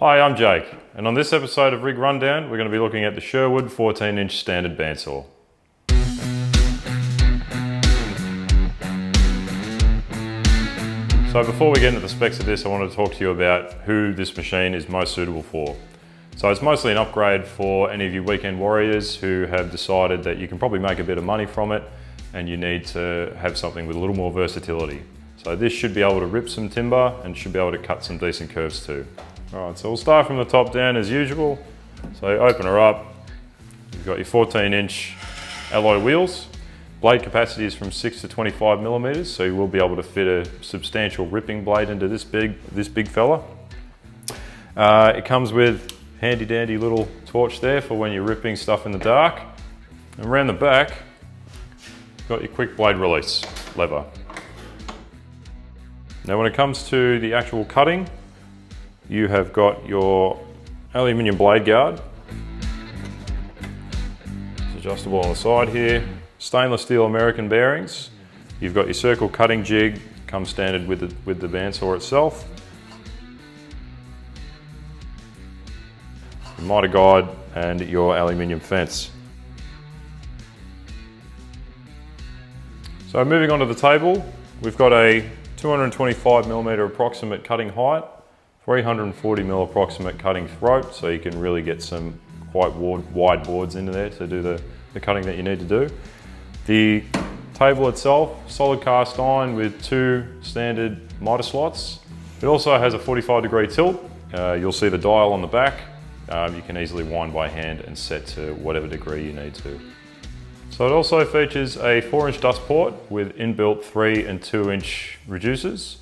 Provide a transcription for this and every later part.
Hi, I'm Jake, and on this episode of Rig Rundown, we're going to be looking at the Sherwood 14-inch standard bandsaw. So before we get into the specs of this, I wanted to talk to you about who this machine is most suitable for. So it's mostly an upgrade for any of you weekend warriors who have decided that you can probably make a bit of money from it and you need to have something with a little more versatility. So this should be able to rip some timber and should be able to cut some decent curves too. Alright, so we'll start from the top down as usual. So open her up, you've got your 14-inch alloy wheels. Blade capacity is from 6 to 25 millimeters, so you will be able to fit a substantial ripping blade into this big fella. It comes with handy dandy little torch there for when you're ripping stuff in the dark. And around the back, you've got your quick blade release lever. Now when it comes to the actual cutting, you have got your aluminium blade guard. It's adjustable on the side here. Stainless steel American bearings. You've got your circle cutting jig, comes standard with the bandsaw itself. Your miter guide and your aluminium fence. So moving on to the table, we've got a 225mm approximate cutting height, 340mm approximate cutting throat, so you can really get some quite wide boards into there to do the cutting that you need to do. The table itself, solid cast iron with 2 standard miter slots. It also has a 45-degree tilt. You'll see the dial on the back. You can easily wind by hand and set to whatever degree you need to. So it also features a 4-inch dust port with inbuilt 3 and 2-inch reducers.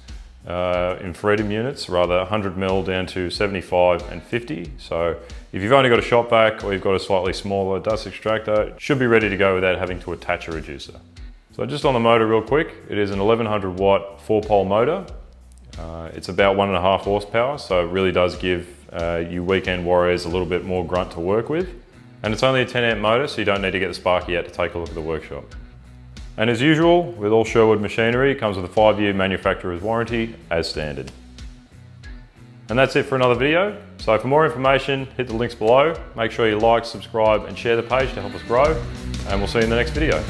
In freedom units, rather 100mm down to 75 and 50. So if you've only got a shop vac or you've got a slightly smaller dust extractor, it should be ready to go without having to attach a reducer. So just on the motor real quick, it is an 1100 watt 4-pole motor. It's about 1.5 horsepower, so it really does give you weekend warriors a little bit more grunt to work with. And it's only a 10 amp motor, so you don't need to get the sparky out to take a look at the workshop. And as usual, with all Sherwood machinery, it comes with a 5-year manufacturer's warranty as standard. And that's it for another video. So for more information, hit the links below. Make sure you like, subscribe and share the page to help us grow. And we'll see you in the next video.